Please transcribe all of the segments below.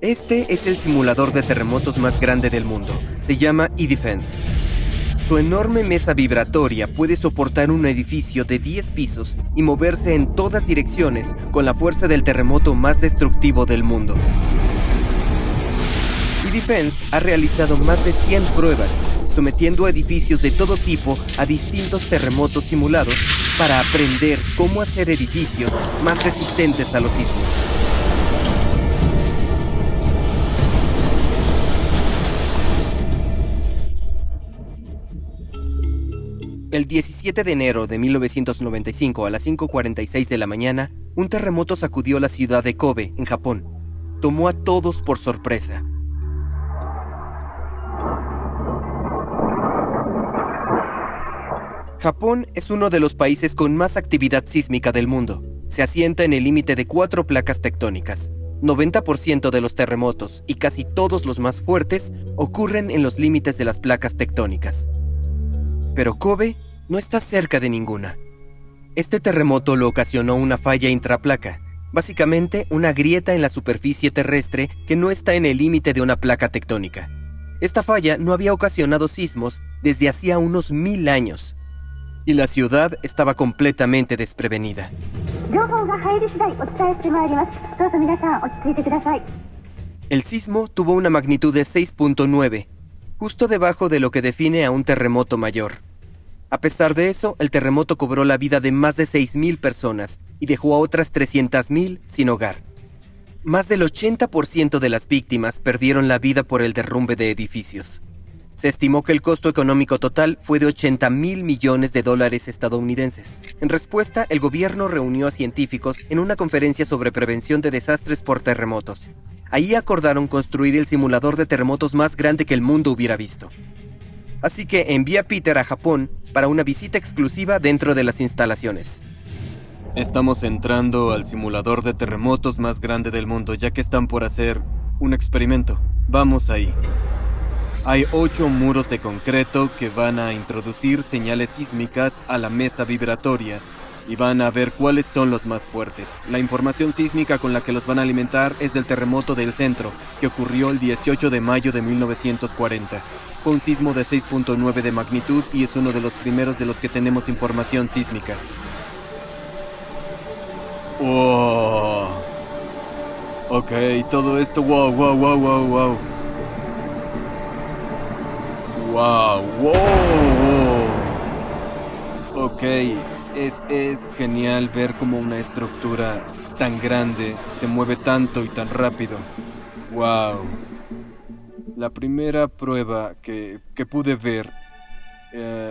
Este es el simulador de terremotos más grande del mundo. Se llama eDefense. Su enorme mesa vibratoria puede soportar un edificio de 10 pisos y moverse en todas direcciones con la fuerza del terremoto más destructivo del mundo. eDefense ha realizado más de 100 pruebas, sometiendo a edificios de todo tipo a distintos terremotos simulados para aprender cómo hacer edificios más resistentes a los sismos. El 17 de enero de 1995 a las 5:46 de la mañana, un terremoto sacudió la ciudad de Kobe, en Japón. Tomó a todos por sorpresa. Japón es uno de los países con más actividad sísmica del mundo. Se asienta en el límite de 4 placas tectónicas. 90% de los terremotos y casi todos los más fuertes ocurren en los límites de las placas tectónicas. Pero Kobe no está cerca de ninguna. Este terremoto lo ocasionó una falla intraplaca, básicamente una grieta en la superficie terrestre que no está en el límite de una placa tectónica. Esta falla no había ocasionado sismos desde hacía unos 1000 años, y la ciudad estaba completamente desprevenida. El sismo tuvo una magnitud de 6.9, justo debajo de lo que define a un terremoto mayor. A pesar de eso, el terremoto cobró la vida de más de 6,000 personas y dejó a otras 300,000 sin hogar. Más del 80% de las víctimas perdieron la vida por el derrumbe de edificios. Se estimó que el costo económico total fue de $80,000 millones estadounidenses. En respuesta, el gobierno reunió a científicos en una conferencia sobre prevención de desastres por terremotos. Ahí acordaron construir el simulador de terremotos más grande que el mundo hubiera visto. Así que envía a Peter a Japón para una visita exclusiva dentro de las instalaciones. Estamos entrando al simulador de terremotos más grande del mundo, ya que están por hacer un experimento. Vamos ahí. Hay 8 muros de concreto que van a introducir señales sísmicas a la mesa vibratoria y van a ver cuáles son los más fuertes. La información sísmica con la que los van a alimentar es del terremoto del centro, que ocurrió el 18 de mayo de 1940. Fue un sismo de 6.9 de magnitud y es uno de los primeros de los que tenemos información sísmica. ¡Wow! Ok, todo esto, wow. Wow. Ok, es genial ver cómo una estructura tan grande se mueve tanto y tan rápido. Wow. La primera prueba que pude ver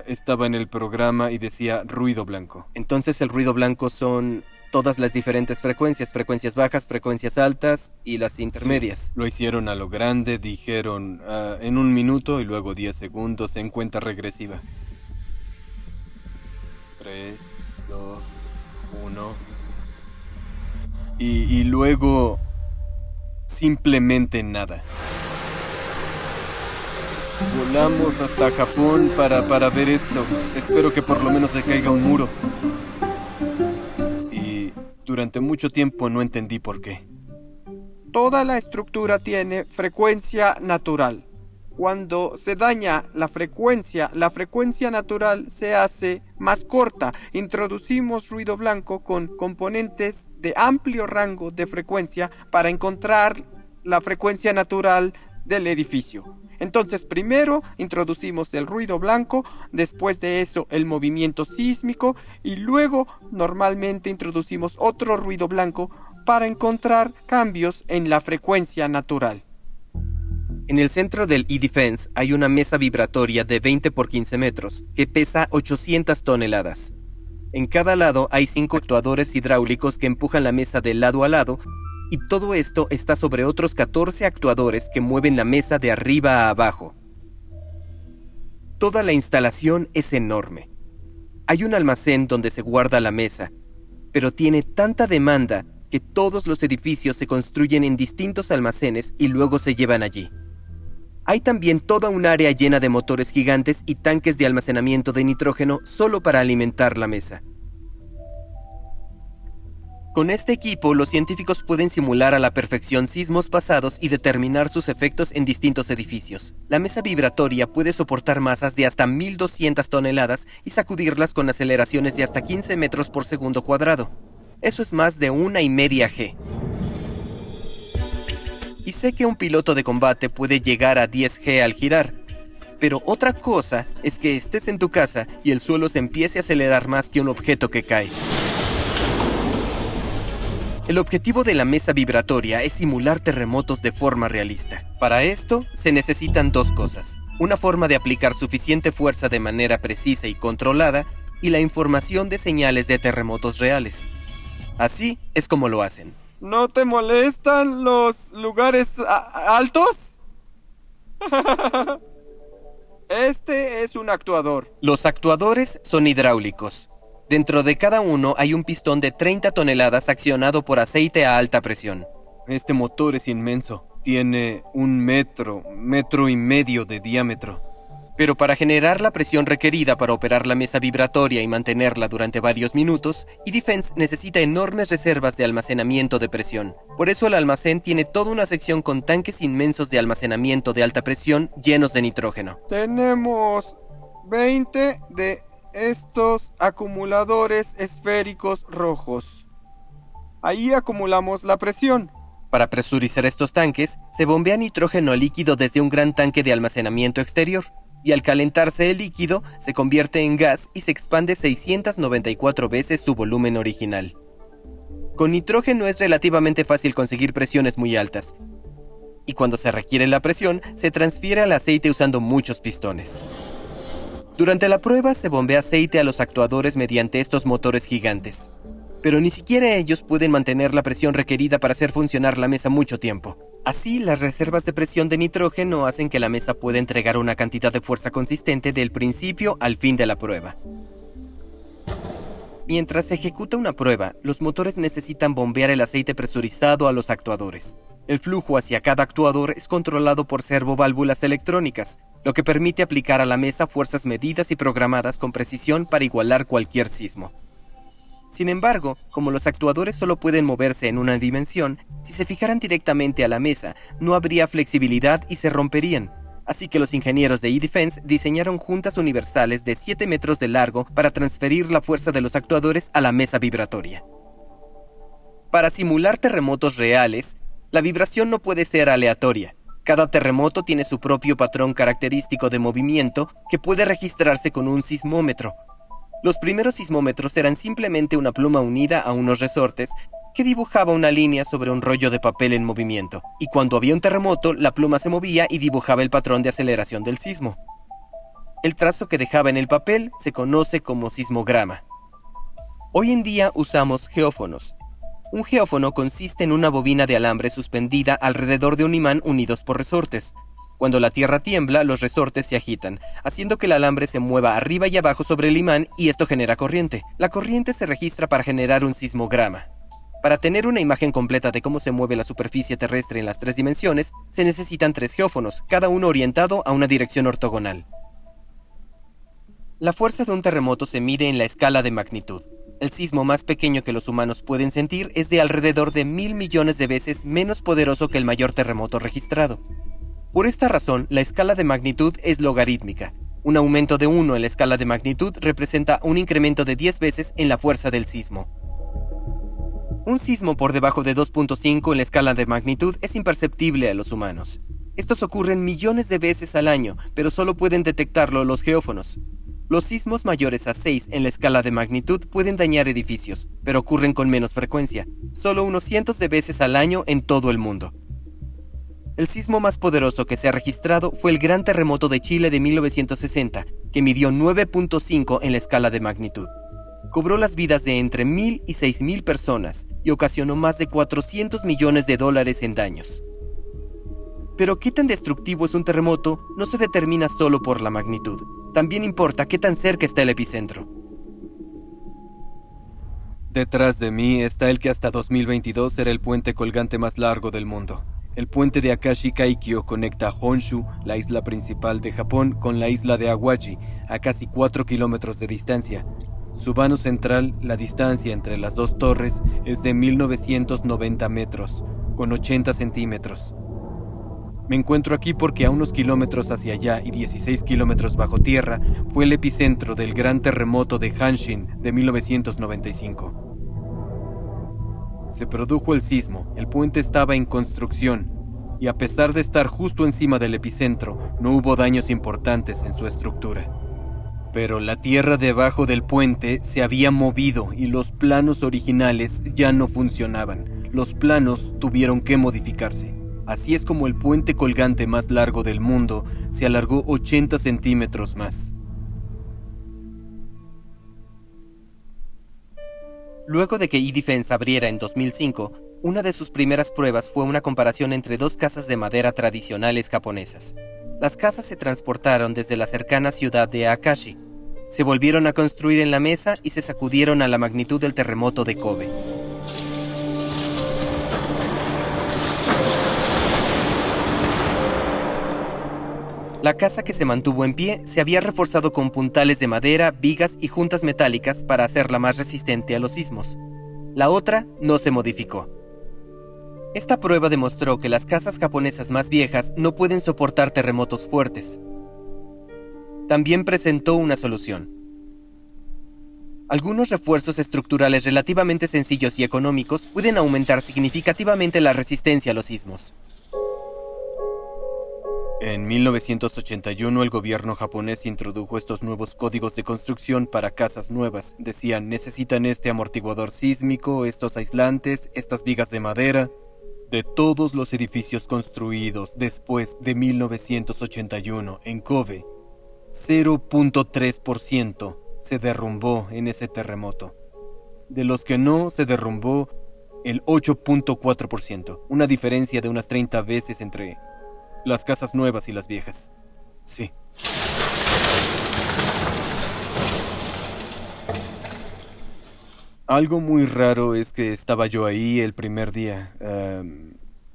estaba en el programa y decía ruido blanco. Entonces el ruido blanco son todas las diferentes frecuencias bajas, frecuencias altas y las intermedias. Sí, lo hicieron a lo grande, dijeron en 1 minuto y luego 10 segundos en cuenta regresiva. 3, 2, 1. Y luego simplemente nada. Volamos hasta Japón para ver esto. Espero que por lo menos se caiga un muro. Y durante mucho tiempo no entendí por qué. Toda la estructura tiene frecuencia natural. Cuando se daña la frecuencia natural se hace más corta. Introducimos ruido blanco con componentes de amplio rango de frecuencia para encontrar la frecuencia natural del edificio. Entonces, primero introducimos el ruido blanco, después de eso el movimiento sísmico y luego normalmente introducimos otro ruido blanco para encontrar cambios en la frecuencia natural. En el centro del eDefense hay una mesa vibratoria de 20 por 15 metros que pesa 800 toneladas. En cada lado hay 5 actuadores hidráulicos que empujan la mesa de lado a lado y todo esto está sobre otros 14 actuadores que mueven la mesa de arriba a abajo. Toda la instalación es enorme. Hay un almacén donde se guarda la mesa, pero tiene tanta demanda que todos los edificios se construyen en distintos almacenes y luego se llevan allí. Hay también toda un área llena de motores gigantes y tanques de almacenamiento de nitrógeno solo para alimentar la mesa. Con este equipo, los científicos pueden simular a la perfección sismos pasados y determinar sus efectos en distintos edificios. La mesa vibratoria puede soportar masas de hasta 1.200 toneladas y sacudirlas con aceleraciones de hasta 15 metros por segundo cuadrado. Eso es más de 1,5 G. Y sé que un piloto de combate puede llegar a 10 G al girar, pero otra cosa es que estés en tu casa y el suelo se empiece a acelerar más que un objeto que cae. El objetivo de la mesa vibratoria es simular terremotos de forma realista. Para esto, se necesitan dos cosas: una forma de aplicar suficiente fuerza de manera precisa y controlada, y la información de señales de terremotos reales. Así es como lo hacen. ¿No te molestan los lugares altos? Este es un actuador. Los actuadores son hidráulicos. Dentro de cada uno hay un pistón de 30 toneladas accionado por aceite a alta presión. Este motor es inmenso. Tiene 1 metro y medio de diámetro. Pero para generar la presión requerida para operar la mesa vibratoria y mantenerla durante varios minutos, eDefense necesita enormes reservas de almacenamiento de presión. Por eso el almacén tiene toda una sección con tanques inmensos de almacenamiento de alta presión llenos de nitrógeno. Tenemos 20 de estos acumuladores esféricos rojos. Ahí acumulamos la presión. Para presurizar estos tanques, se bombea nitrógeno líquido desde un gran tanque de almacenamiento exterior, y al calentarse el líquido, se convierte en gas y se expande 694 veces su volumen original. Con nitrógeno es relativamente fácil conseguir presiones muy altas, y cuando se requiere la presión, se transfiere al aceite usando muchos pistones. Durante la prueba se bombea aceite a los actuadores mediante estos motores gigantes, pero ni siquiera ellos pueden mantener la presión requerida para hacer funcionar la mesa mucho tiempo. Así, las reservas de presión de nitrógeno hacen que la mesa pueda entregar una cantidad de fuerza consistente del principio al fin de la prueba. Mientras se ejecuta una prueba, los motores necesitan bombear el aceite presurizado a los actuadores. El flujo hacia cada actuador es controlado por servoválvulas electrónicas, lo que permite aplicar a la mesa fuerzas medidas y programadas con precisión para igualar cualquier sismo. Sin embargo, como los actuadores solo pueden moverse en una dimensión, si se fijaran directamente a la mesa, no habría flexibilidad y se romperían. Así que los ingenieros de eDefense diseñaron juntas universales de 7 metros de largo para transferir la fuerza de los actuadores a la mesa vibratoria. Para simular terremotos reales, la vibración no puede ser aleatoria. Cada terremoto tiene su propio patrón característico de movimiento que puede registrarse con un sismómetro. Los primeros sismómetros eran simplemente una pluma unida a unos resortes que dibujaba una línea sobre un rollo de papel en movimiento, y cuando había un terremoto, la pluma se movía y dibujaba el patrón de aceleración del sismo. El trazo que dejaba en el papel se conoce como sismograma. Hoy en día usamos geófonos. Un geófono consiste en una bobina de alambre suspendida alrededor de un imán unidos por resortes. Cuando la tierra tiembla, los resortes se agitan, haciendo que el alambre se mueva arriba y abajo sobre el imán, y esto genera corriente. La corriente se registra para generar un sismograma. Para tener una imagen completa de cómo se mueve la superficie terrestre en las 3 dimensiones, se necesitan 3 geófonos, cada uno orientado a una dirección ortogonal. La fuerza de un terremoto se mide en la escala de magnitud. El sismo más pequeño que los humanos pueden sentir es de alrededor de 1.000 millones de veces menos poderoso que el mayor terremoto registrado. Por esta razón, la escala de magnitud es logarítmica. Un aumento de 1 en la escala de magnitud representa un incremento de 10 veces en la fuerza del sismo. Un sismo por debajo de 2.5 en la escala de magnitud es imperceptible a los humanos. Estos ocurren millones de veces al año, pero solo pueden detectarlo los geófonos. Los sismos mayores a 6 en la escala de magnitud pueden dañar edificios, pero ocurren con menos frecuencia, solo unos cientos de veces al año en todo el mundo. El sismo más poderoso que se ha registrado fue el Gran Terremoto de Chile de 1960, que midió 9.5 en la escala de magnitud. Cobró las vidas de entre 1.000 y 6.000 personas y ocasionó más de $400 millones en daños. Pero qué tan destructivo es un terremoto no se determina solo por la magnitud. También importa qué tan cerca está el epicentro. Detrás de mí está el que hasta 2022 era el puente colgante más largo del mundo. El puente de Akashi Kaikyo conecta Honshu, la isla principal de Japón, con la isla de Awaji, a casi 4 kilómetros de distancia. su vano central, la distancia entre las dos torres es de 1990 metros, con 80 centímetros. Me encuentro aquí porque a unos kilómetros hacia allá y 16 kilómetros bajo tierra fue el epicentro del gran terremoto de Hanshin de 1995. Se produjo el sismo, el puente estaba en construcción y a pesar de estar justo encima del epicentro, no hubo daños importantes en su estructura. Pero la tierra debajo del puente se había movido y los planos originales ya no funcionaban. Los planos tuvieron que modificarse. Así es como el puente colgante más largo del mundo se alargó 80 centímetros más. Luego de que E-Defense abriera en 2005, una de sus primeras pruebas fue una comparación entre dos casas de madera tradicionales japonesas. Las casas se transportaron desde la cercana ciudad de Akashi, se volvieron a construir en la mesa y se sacudieron a la magnitud del terremoto de Kobe. La casa que se mantuvo en pie se había reforzado con puntales de madera, vigas y juntas metálicas para hacerla más resistente a los sismos. La otra no se modificó. Esta prueba demostró que las casas japonesas más viejas no pueden soportar terremotos fuertes. También presentó una solución. Algunos refuerzos estructurales relativamente sencillos y económicos pueden aumentar significativamente la resistencia a los sismos. En 1981 el gobierno japonés introdujo estos nuevos códigos de construcción para casas nuevas. Decían, necesitan este amortiguador sísmico, estos aislantes, estas vigas de madera. De todos los edificios construidos después de 1981 en Kobe, 0.3% se derrumbó en ese terremoto. De los que no se derrumbó, el 8.4%, una diferencia de unas 30 veces entre las casas nuevas y las viejas. Sí. Algo muy raro es que estaba yo ahí el primer día,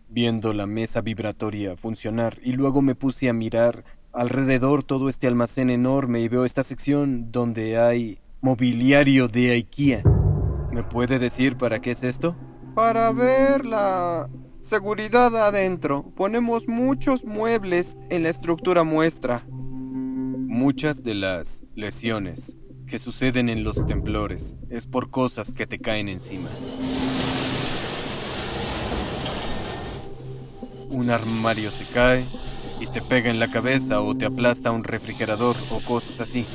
viendo la mesa vibratoria funcionar, y luego me puse a mirar alrededor todo este almacén enorme y veo esta sección donde hay mobiliario de IKEA. ¿Me puede decir para qué es esto? Para ver la seguridad adentro, ponemos muchos muebles en la estructura muestra. Muchas de las lesiones que suceden en los temblores es por cosas que te caen encima. Un armario se cae y te pega en la cabeza o te aplasta un refrigerador o cosas así.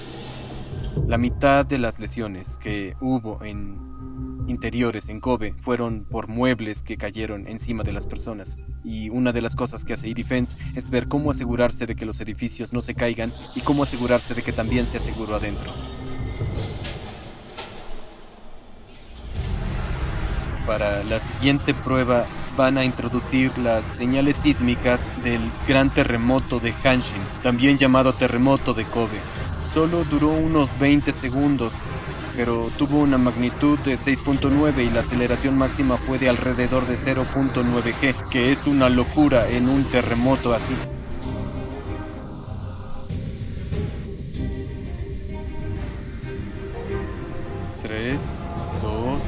La mitad de las lesiones que hubo en interiores en Kobe fueron por muebles que cayeron encima de las personas. Y una de las cosas que hace E-Defense es ver cómo asegurarse de que los edificios no se caigan y cómo asegurarse de que también sea seguro adentro. Para la siguiente prueba van a introducir las señales sísmicas del gran terremoto de Hanshin, también llamado terremoto de Kobe. Solo duró unos 20 segundos, pero tuvo una magnitud de 6.9 y la aceleración máxima fue de alrededor de 0.9 G, que es una locura en un terremoto así. Tres, dos,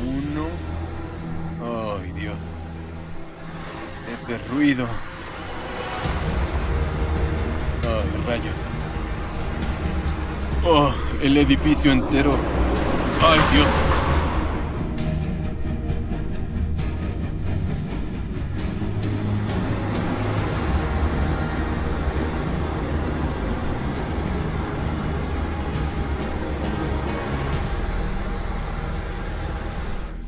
uno. ¡Ay, Dios! Ese ruido. ¡Ay, rayos! ¡Oh! El edificio entero. ¡Ay, Dios!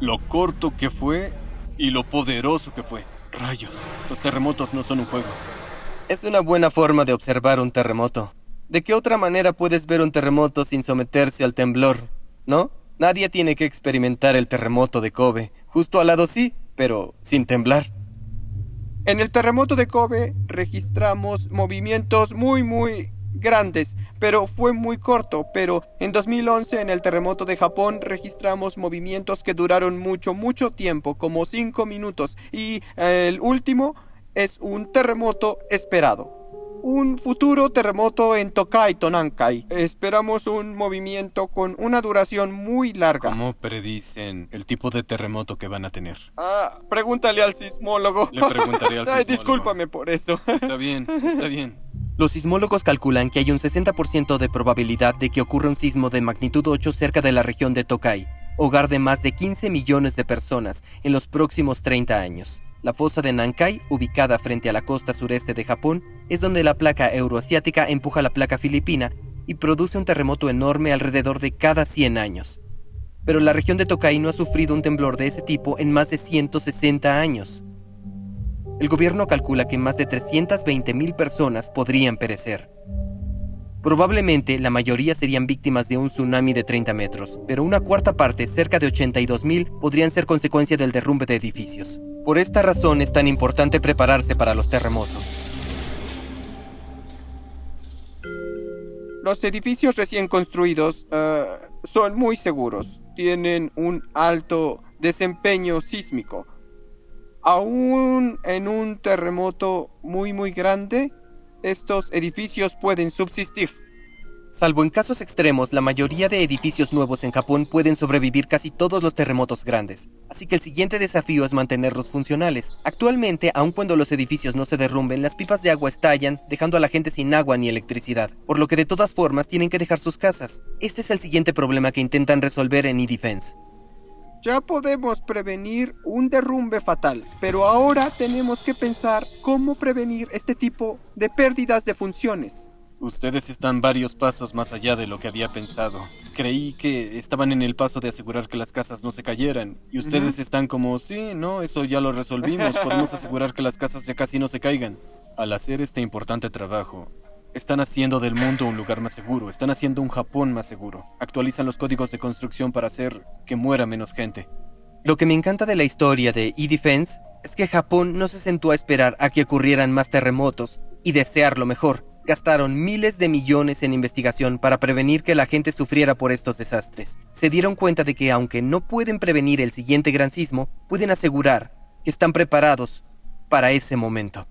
Lo corto que fue y lo poderoso que fue. Rayos, los terremotos no son un juego. Es una buena forma de observar un terremoto. ¿De qué otra manera puedes ver un terremoto sin someterse al temblor? ¿No? Nadie tiene que experimentar el terremoto de Kobe. Justo al lado sí, pero sin temblar. En el terremoto de Kobe registramos movimientos muy grandes, pero fue muy corto. Pero en 2011, en el terremoto de Japón, registramos movimientos que duraron mucho tiempo, como 5 minutos. Y el último es un terremoto esperado. un futuro terremoto en Tokai, Tonankai. Esperamos un movimiento con una duración muy larga. ¿Cómo predicen el tipo de terremoto que van a tener? Pregúntale al sismólogo. Le preguntaré al Ay, sismólogo. discúlpame por eso. Está bien, está bien. Los sismólogos calculan que hay un 60% de probabilidad de que ocurra un sismo de magnitud 8 cerca de la región de Tokai, hogar de más de 15 millones de personas en los próximos 30 años. La fosa de Nankai, ubicada frente a la costa sureste de Japón, es donde la placa euroasiática empuja la placa filipina y produce un terremoto enorme alrededor de cada 100 años. Pero la región de Tokai no ha sufrido un temblor de ese tipo en más de 160 años. El gobierno calcula que más de 320,000 personas podrían perecer. Probablemente la mayoría serían víctimas de un tsunami de 30 metros, pero una cuarta parte, cerca de 82,000, podrían ser consecuencia del derrumbe de edificios. Por esta razón es tan importante prepararse para los terremotos. Los edificios recién construidos son muy seguros. Tienen un alto desempeño sísmico. Aún en un terremoto muy grande, estos edificios pueden subsistir. Salvo en casos extremos, la mayoría de edificios nuevos en Japón pueden sobrevivir casi todos los terremotos grandes. Así que el siguiente desafío es mantenerlos funcionales. Actualmente, aun cuando los edificios no se derrumben, las pipas de agua estallan, dejando a la gente sin agua ni electricidad, por lo que de todas formas tienen que dejar sus casas. Este es el siguiente problema que intentan resolver en eDefense. Ya podemos prevenir un derrumbe fatal, pero ahora tenemos que pensar cómo prevenir este tipo de pérdidas de funciones. Ustedes están varios pasos más allá de lo que había pensado. Creí que estaban en el paso de asegurar que las casas no se cayeran. Y ustedes están como, sí, no, eso ya lo resolvimos. Podemos asegurar que las casas ya casi no se caigan. Al hacer este importante trabajo, están haciendo del mundo un lugar más seguro. Están haciendo un Japón más seguro. Actualizan los códigos de construcción para hacer que muera menos gente. Lo que me encanta de la historia de eDefense es que Japón no se sentó a esperar a que ocurrieran más terremotos y desear lo mejor. Gastaron miles de millones en investigación para prevenir que la gente sufriera por estos desastres. Se dieron cuenta de que aunque no pueden prevenir el siguiente gran sismo, pueden asegurar que están preparados para ese momento.